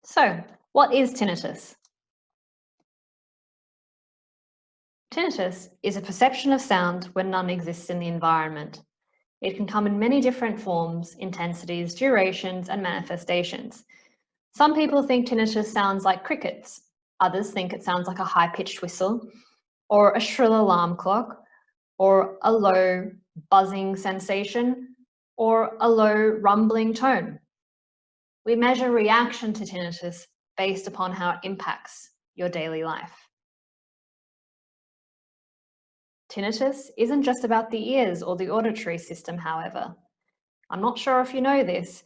So, what is tinnitus? Tinnitus is a perception of sound when none exists in the environment. It can come in many different forms, intensities, durations, and manifestations. Some people think tinnitus sounds like crickets. Others think it sounds like a high-pitched whistle, or a shrill alarm clock, or a low buzzing sensation, or a low rumbling tone. We measure reaction to tinnitus based upon how it impacts your daily life. Tinnitus isn't just about the ears or the auditory system, however. I'm not sure if you know this,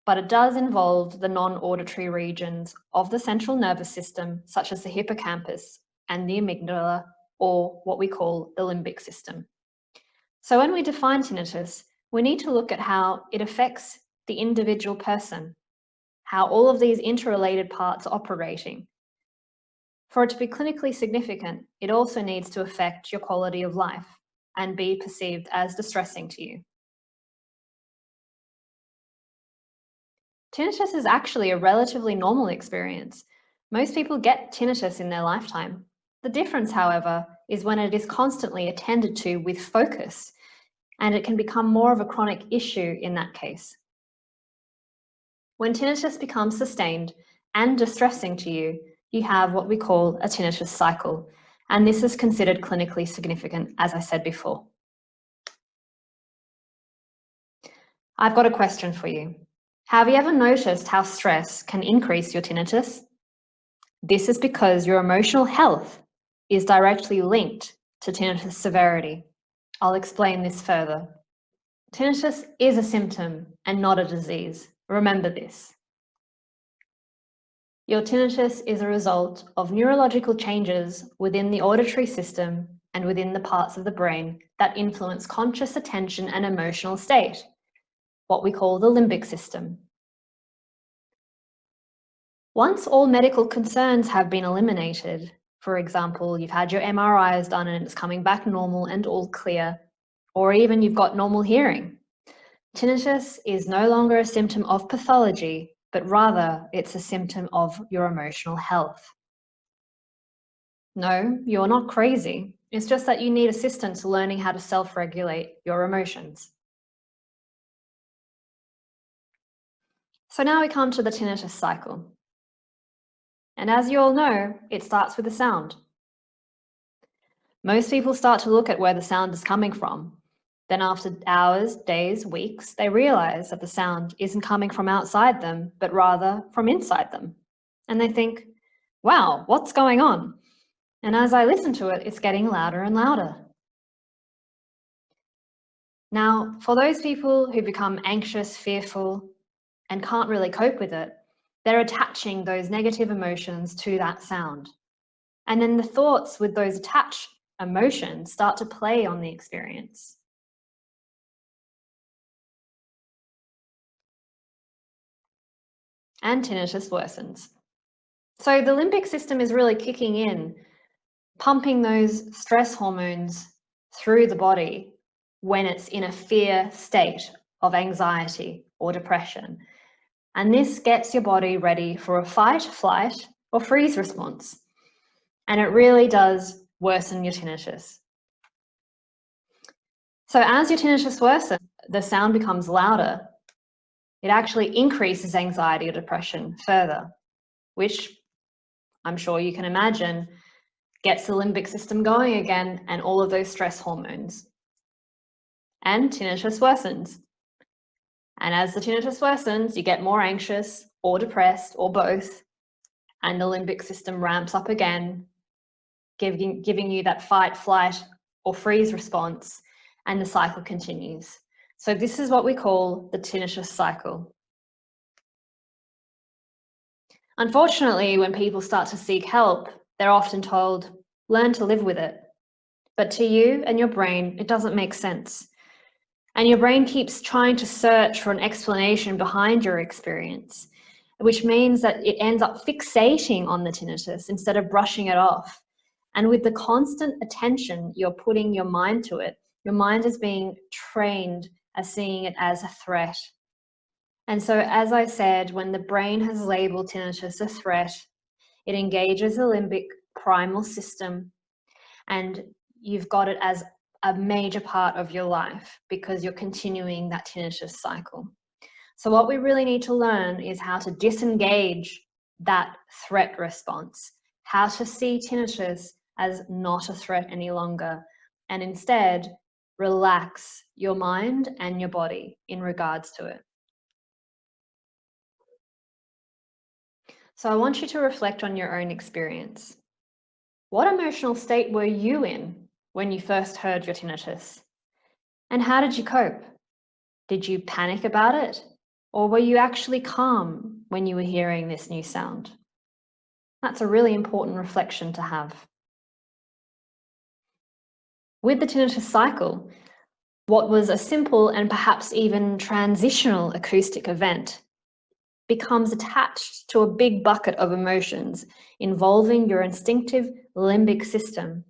but it does involve the non-auditory regions of the central nervous system, such as the hippocampus and the amygdala, or what we call the limbic system. So when we define tinnitus, we need to look at how it affects the individual person, how all of these interrelated parts are operating. For it to be clinically significant, it also needs to affect your quality of life and be perceived as distressing to you. Tinnitus is actually a relatively normal experience. Most people get tinnitus in their lifetime. The difference, however, is when it is constantly attended to with focus, and it can become more of a chronic issue in that case. When tinnitus becomes sustained and distressing to you, you have what we call a tinnitus cycle, and this is considered clinically significant, as I said before. I've got a question for you. Have you ever noticed how stress can increase your tinnitus? This is because your emotional health is directly linked to tinnitus severity. I'll explain this further. Tinnitus is a symptom and not a disease. Remember this. Your tinnitus is a result of neurological changes within the auditory system and within the parts of the brain that influence conscious attention and emotional state, what we call the limbic system. Once all medical concerns have been eliminated, for example, you've had your MRIs done and it's coming back normal and all clear, or even you've got normal hearing, tinnitus is no longer a symptom of pathology, but rather it's a symptom of your emotional health. No, you're not crazy. It's just that you need assistance learning how to self-regulate your emotions. So now we come to the tinnitus cycle. And as you all know, it starts with a sound. Most people start to look at where the sound is coming from. Then after hours, days, weeks, they realize that the sound isn't coming from outside them, but rather from inside them. And they think, wow, what's going on? And as I listen to it, it's getting louder and louder. Now, for those people who become anxious, fearful, and can't really cope with it, they're attaching those negative emotions to that sound. And then the thoughts with those attached emotions start to play on the experience. And tinnitus worsens. So the limbic system is really kicking in, pumping those stress hormones through the body when it's in a fear state of anxiety or depression. And this gets your body ready for a fight, flight, or freeze response. And it really does worsen your tinnitus. So as your tinnitus worsens, the sound becomes louder. It actually increases anxiety or depression further, which I'm sure you can imagine gets the limbic system going again and all of those stress hormones. And tinnitus worsens. And as the tinnitus worsens, you get more anxious or depressed or both, and the limbic system ramps up again, giving you that fight, flight, or freeze response, and the cycle continues. So this is what we call the tinnitus cycle. Unfortunately, when people start to seek help, they're often told, learn to live with it. But to you and your brain, it doesn't make sense. And your brain keeps trying to search for an explanation behind your experience, which means that it ends up fixating on the tinnitus instead of brushing it off. And with the constant attention you're putting your mind to it, your mind is being trained as seeing it as a threat. And so, as I said, when the brain has labeled tinnitus a threat, it engages the limbic primal system, and you've got it as a major part of your life because you're continuing that tinnitus cycle. So what we really need to learn is how to disengage that threat response, how to see tinnitus as not a threat any longer, and instead relax your mind and your body in regards to it. So I want you to reflect on your own experience. What emotional state were you in when you first heard your tinnitus? And how did you cope? Did you panic about it? Or were you actually calm when you were hearing this new sound? That's a really important reflection to have. With the tinnitus cycle, what was a simple and perhaps even transitional acoustic event becomes attached to a big bucket of emotions involving your instinctive limbic system.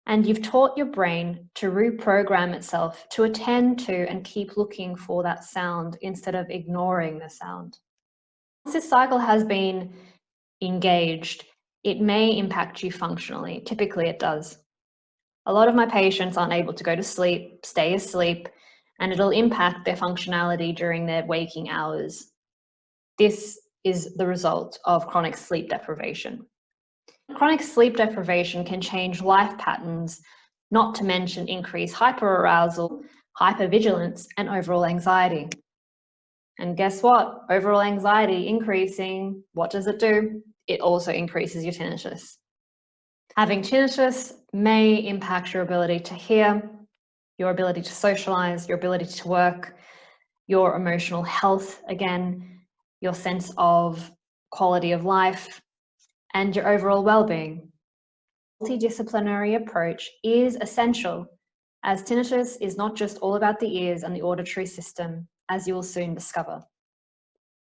And you've taught your brain to reprogram itself to attend to and keep looking for that sound instead of ignoring the sound. Once this cycle has been engaged, it may impact you functionally. Typically it does. A lot of my patients aren't able to go to sleep, stay asleep, and it'll impact their functionality during their waking hours. This is the result of chronic sleep deprivation. Chronic sleep deprivation can change life patterns, not to mention increase hyperarousal, hypervigilance, and overall anxiety. And guess what? Overall anxiety increasing, what does it do? It also increases your tinnitus. Having tinnitus may impact your ability to hear, your ability to socialize, your ability to work, your emotional health again, your sense of quality of life, and your overall well-being. Multidisciplinary approach is essential, as tinnitus is not just all about the ears and the auditory system, as you will soon discover.